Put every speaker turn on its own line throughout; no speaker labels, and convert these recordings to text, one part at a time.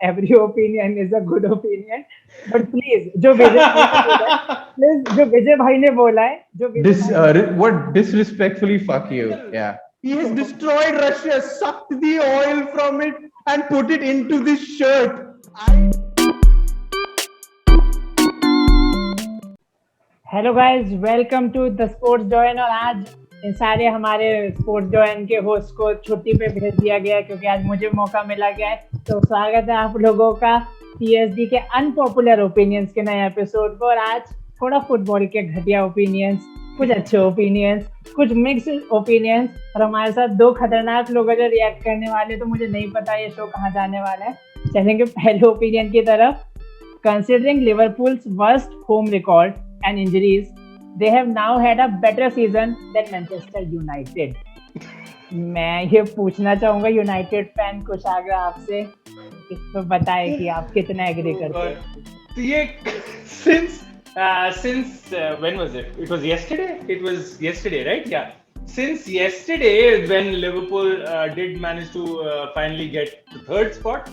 every opinion is a good opinion. But please, जो विजय भाई ने बोला है, please जो विजय भाई ने बोला है, जो विजय
This
भाई ने
what disrespectfully fuck you. Yeah. He has destroyed Russia, sucked the oil from it, and put it into this shirt.
Hello guys, welcome to the sports join. और आज इन सारे हमारे स्पोर्ट्स जॉइन के होस्ट को छुट्टी पे भेज दिया गया है क्योंकि आज मुझे मौका मिला गया है। तो स्वागत है आप लोगों का पीएसडी के अनपॉपुलर ओपिनियंस के नए एपिसोड को। और आज थोड़ा फुटबॉल के घटिया ओपिनियंस, कुछ अच्छे ओपिनियंस, कुछ मिक्स ओपिनियंस, और हमारे साथ दो खतरनाक लोग जो रिएक्ट करने वाले। तो मुझे नहीं पता ये शो कहाँ जाने वाला है। चलेंगे पहले ओपिनियन की तरफ। Considering Liverpool's worst home record and injuries, they have now had a better season than Manchester United. मैं ये पूछना चाहूंगा यूनाइटेड फैन कुशागर आपसे, इस पर बताएं कि आप कितना एग्री करते हैं।
तो ये since when was it? It was yesterday. It was yesterday, right? Yeah. Since yesterday, when Liverpool did manage to finally get the third spot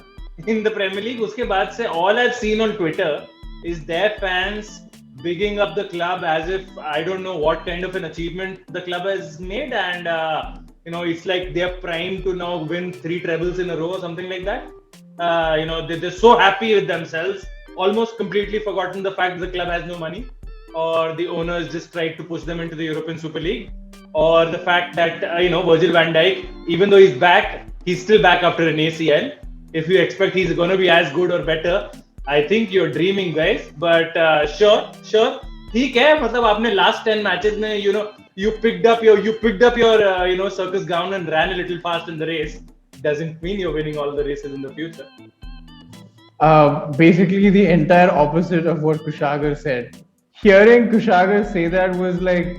in the Premier League, उसके बाद से all I've seen on Twitter is their fans bigging up the club as if I don't know what kind of an achievement the club has made, and it's like they're primed to now win 3 trebles in a row or something like that. They're so happy with themselves, almost completely forgotten the fact the club has no money, or the owners just tried to push them into the European Super League, or the fact that Virgil van Dijk, even though he's back, he's still back after an ACL. If you expect he's going to be as good or better, I think you're dreaming, guys. But sure, ठीक है। मतलब आपने last 10 matches में you picked up your circus gown and ran a little fast in the race. Doesn't mean you're winning all the races in the future.
Basically the entire opposite of what Kushagar said. Hearing Kushagar say that was like,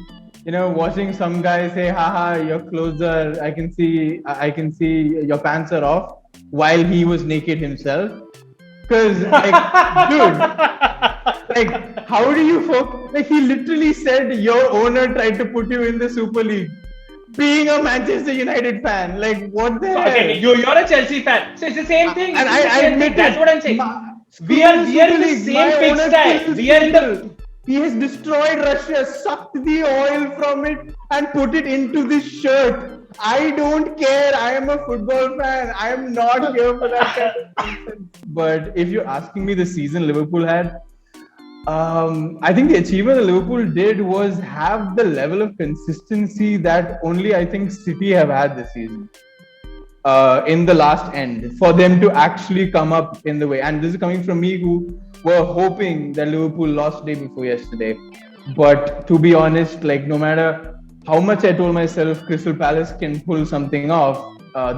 watching some guy say, haha, your clothes are, I can see your pants are off, while he was naked himself. Because, dude, how do you he literally said your owner tried to put you in the Super League. Being a Manchester United fan, what the hell?
Okay, you're a Chelsea fan, so it's the same thing.
And I admit
that's what I'm saying. We are in the same pigsty. We are in the.
He has destroyed Russia, sucked the oil from it, and put it into this shirt. I don't care. I am a football fan. I am not here for that kind of nonsense. But if you're asking me the season Liverpool had, I think the achievement that Liverpool did was have the level of consistency that only I think City have had this season. In the last end, for them to actually come up in the way. And this is coming from me who were hoping that Liverpool lost day before yesterday. But to be honest, no matter how much I told myself Crystal Palace can pull something off,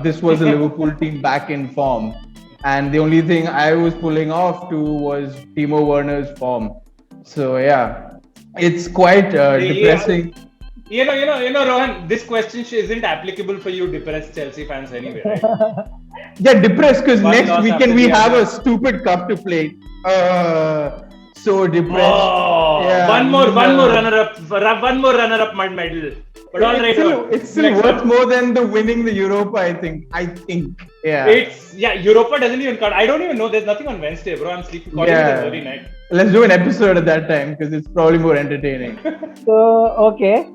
this was a Liverpool team back in form. And the only thing I was pulling off to was Timo Werner's form. So yeah, it's quite depressing.
Rohan, this question isn't applicable for you depressed Chelsea fans anyway, right?
Yeah, depressed because next weekend we have a stupid cup to play. So depressed.
Oh,
yeah,
one more runner-up medal. But all right,
it's still worth more than the winning the Europa. I think. Yeah.
Europa doesn't even count. I don't even know. There's nothing on Wednesday, bro. I'm sleeping. Yeah. Early night.
Let's do an episode at that time because it's probably more entertaining.
So okay.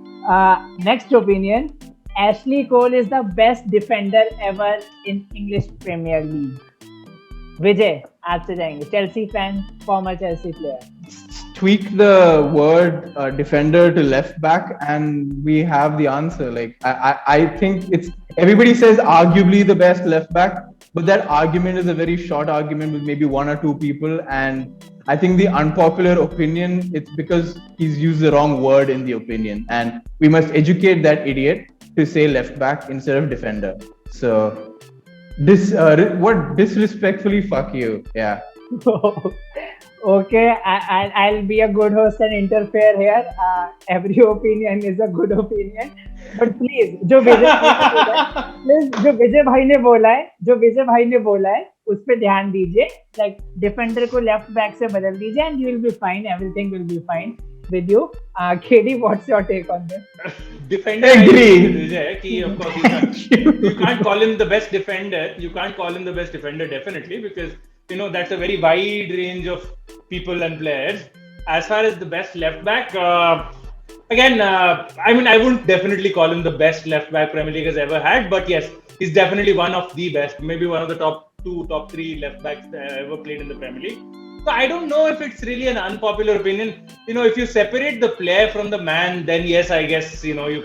Next opinion. Ashley Cole is the best defender ever in English Premier League. विजय, आपसे जाएंगे। Chelsea fan, farmer Chelsea player.
Tweak the word defender to left back and we have the answer. I think it's, everybody says arguably the best left back, but that argument is a very short argument with maybe 1 or 2 people. And I think the unpopular opinion, it's because he's used the wrong word in the opinion, and we must educate that idiot to say left back instead of defender. So what disrespectfully fuck you. Yeah.
Okay, I'll be a good host and interfere here. Every opinion is a good opinion, but please जो विजय भाई ने बोला है उस पे ध्यान दीजिए। Defender को लेफ्ट बैक से बदल दीजिए and you will be fine. Everything will be fine with you. KD, what's your take on this?
Defender, of course, you can't call him the best defender. You can't call him the best defender, definitely, because that's a very wide range of people and players. As far as the best left back, again, I mean, I wouldn't definitely call him the best left back Premier League has ever had, but yes, he's definitely one of the best, maybe one of the top 2, top 3 left backs ever played in the Premier League. So I don't know if it's really an unpopular opinion. If you separate the player from the man, then yes, I guess you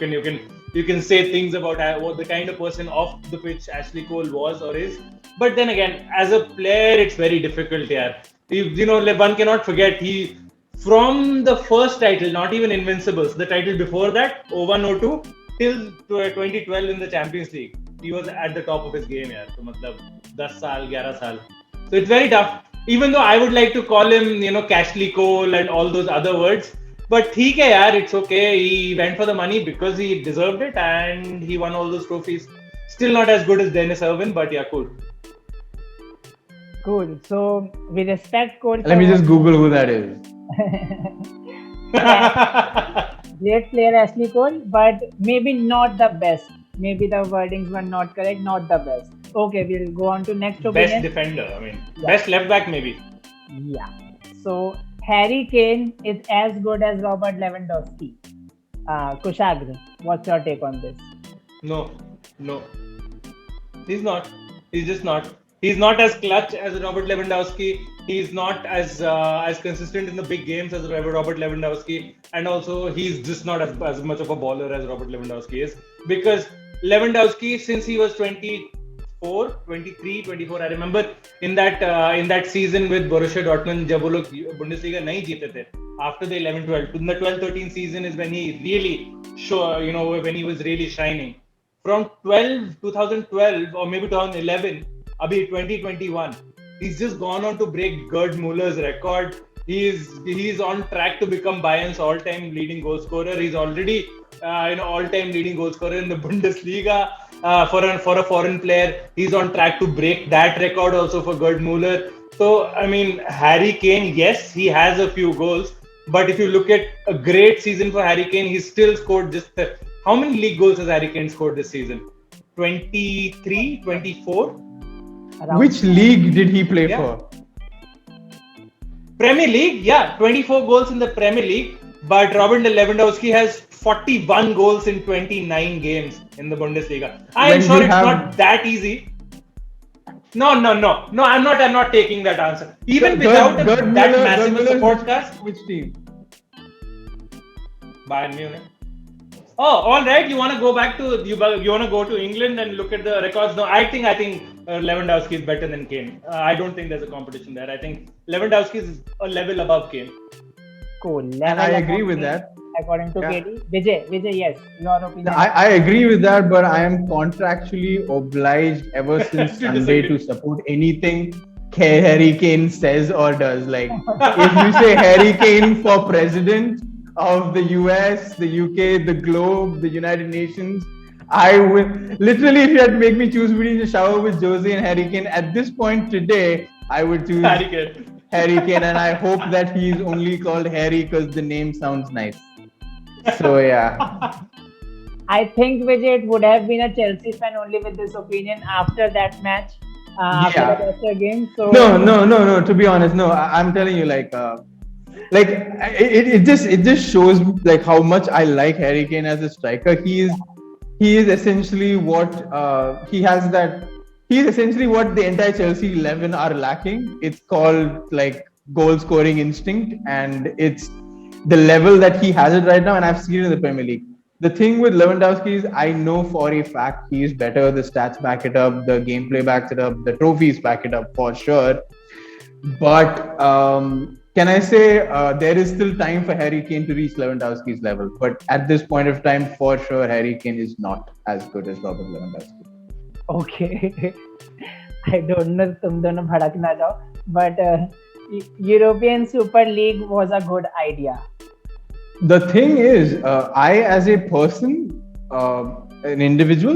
can say things about what the kind of person off the pitch Ashley Cole was or is. But then again, as a player, it's very difficult here. One cannot forget from the first title, not even Invincibles, the title before that, 01-02 till 2012 in the Champions League, he was at the top of his game here. So, 10 saal, 11 saal. So it's very tough. Even though I would like to call him, Cashley Cole and all those other words. But theek hai yaar, it's okay. He went for the money because he deserved it and he won all those trophies. Still not as good as Dennis Irwin, but yeah, cool.
Cool. So we respect Cole.
Let me just Google who that is.
Great player Ashley Cole, but maybe not the best. Maybe the wordings were not correct, not the best. Okay, we'll go on to next opinion.
Best defender, best left back maybe.
Yeah. So Harry Kane is as good as Robert Lewandowski. Kushagra, what's your take on this?
No. He's not. He's just not. He's not as clutch as Robert Lewandowski. He's not as consistent in the big games as Robert Lewandowski. And also, he's just not as much of a baller as Robert Lewandowski is. Because Lewandowski, since he was 23, 24, I remember in that season with Borussia Dortmund, jab wo log Bundesliga nahi jeete the. After the 11-12, in the 12-13 season is when he really when he was really shining. From 2012 or maybe 2011, abhi 2021, he's just gone on to break Gerd Muller's record. He's on track to become Bayern's all-time leading goal scorer. He's already all-time leading goal scorer in the Bundesliga for a foreign player. He's on track to break that record also for Gerd Muller. So I mean, Harry Kane, yes, he has a few goals, but if you look at a great season for Harry Kane, he's still scored just how many league goals has Harry Kane scored this season? 23, 24?
Which league did he play for?
Premier League, 24 goals in the Premier League. But Robert Lewandowski has 41 goals in 29 games in the Bundesliga. I am sure it's not that easy. No. I'm not taking that answer. Even without that massive support cast.
Which team?
Bayern Munich. Oh, all right. You want to go back to you want to go to England and look at the records? No, I think Lewandowski is better than Kane. I don't think there's a competition there. I think Lewandowski is a level above Kane.
Cool.
And I agree with that.
According to KD. Vijay, yes, your opinion.
I agree with that, but I am contractually obliged ever since Sunday to support anything Harry Kane says or does. Like, if you say Harry Kane for president of the US, the UK, the globe, the United Nations, I will literally, if you had to make me choose between the shower with Josie and Harry Kane at this point today, I would choose Harry Kane, and I hope that he's only called Harry because the name sounds nice. So yeah.
I think Vijay, it would have been a Chelsea fan only with this opinion after that match, after the Leicester game. So
no. To be honest, no. I'm telling you, it just shows like how much I like Harry Kane as a striker. He is essentially what He is essentially what the entire Chelsea 11 are lacking. It's called like goal scoring instinct, and it's the level that he has it right now, and I've seen it in the Premier League. The thing with Lewandowski is I know for a fact he is better. The stats back it up, the gameplay backs it up, the trophies back it up for sure. But can I say there is still time for Harry Kane to reach Lewandowski's level? But at this point of time, for sure, Harry Kane is not as good as Robert Lewandowski.
Okay. I don't know, तुम दोनों भड़क ना जाओ, but European Super League was a good idea.
The thing is, I as a person, an individual,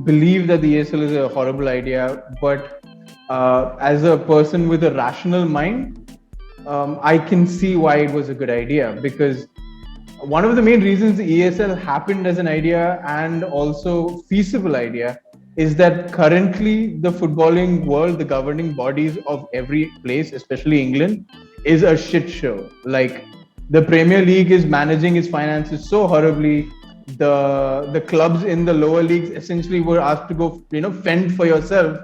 believe that the ESL is a horrible idea, but as a person with a rational mind, I can see why it was a good idea, because one of the main reasons the ESL happened as an idea and also feasible idea is that currently the footballing world, the governing bodies of every place, especially England, is a shit show. Like the Premier League is managing its finances so horribly. The clubs in the lower leagues essentially were asked to go, fend for yourself.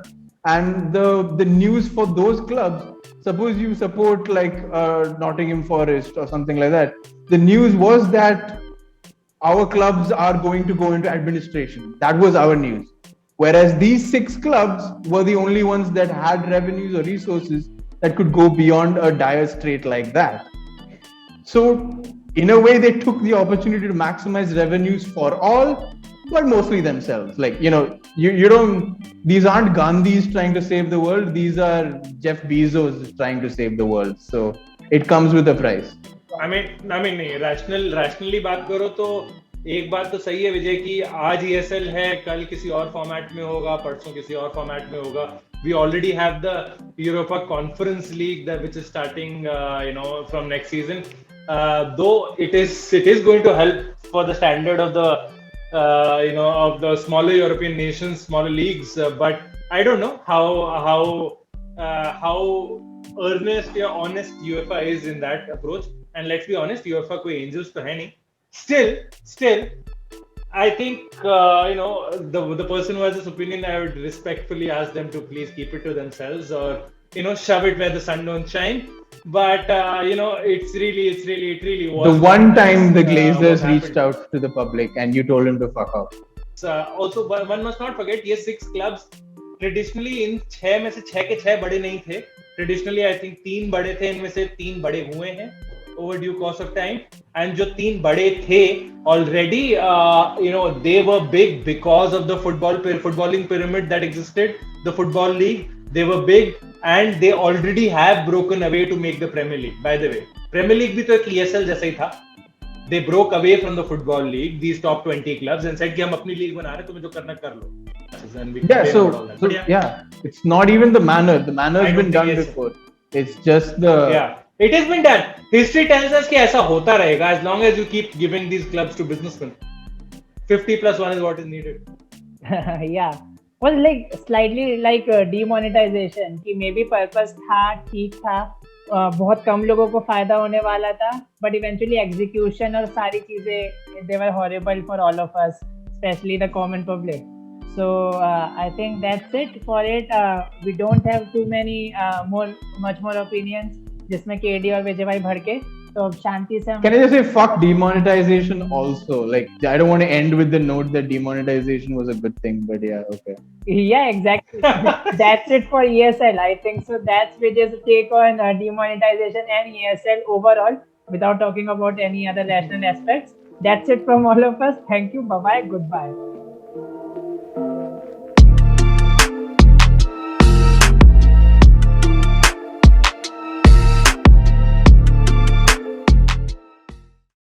And the news for those clubs, suppose you support like Nottingham Forest or something like that, the news was that our clubs are going to go into administration. That was our news. Whereas these 6 clubs were the only ones that had revenues or resources that could go beyond a dire strait like that. So, in a way, they took the opportunity to maximize revenues for all, but mostly themselves. Like, you don't, these aren't Gandhis trying to save the world, these are Jeff Bezos trying to save the world. So, it comes with a price.
I mean नहीं rationally बात करो तो एक बात तो सही है विजय कि आज ESL है, कल किसी और फॉर्मेट में होगा, परसों किसी और फॉर्मेट में होगा. We already have the Europa Conference League which is starting from next season. Though it is going to help for the standard of the of the smaller European nations, smaller leagues, but I don't know how earnest or honest UEFA is in that approach. And let's be honest, UEFA कोई angels तो है नहीं. Still, I think the person who has this opinion, I would respectfully ask them to please keep it to themselves, or shove it where the sun don't shine. But it really was.
The one time the Glazers reached out to the public and you told him to fuck off.
Also, one must not forget, ये 6 clubs traditionally इन 6 में से 6 के 6 बड़े नहीं थे. Traditionally, I think 3 बड़े थे, इनमें से 3 बड़े हुए हैं over due course of time. And जो 3 बड़े थे already, they were big because of the footballing pyramid that existed, the football league. They were big and they already have broken away to make the Premier League. By the way, Premier League भी तो एक ESL जैसा ही था. They broke away from the football league, these top 20 clubs, and said कि हम अपनी league बना रहे हैं, तुम्हें जो करना कर लो.
It's not even the manner. The manner has been done before. It's just the...
Yeah, it has been done. History tells us कि ऐसा होता रहेगा as long as you keep giving these clubs to businessmen. 50 plus 1 is what is needed.
Yeah. Well, like slightly like demonetization कि maybe purpose था, ठीक था, बहुत कम लोगों को फायदा होने वाला था, but eventually execution और सारी चीजें they were horrible for all of us, especially the common public. So I think that's it for it. We don't have too many much more opinions जिसमें KD और विजय भाई भर के, तो अब शांति से हम...
Can I just say fuck demonetization also? Like, I don't want to end with the note that demonetization was a good thing, but yeah, okay.
Yeah, exactly. That's it for ESL. I think so. That's Vijay's take on demonetization and ESL overall, without talking about any other rational aspects. That's it from all of us. Thank you. Bye-bye. Goodbye.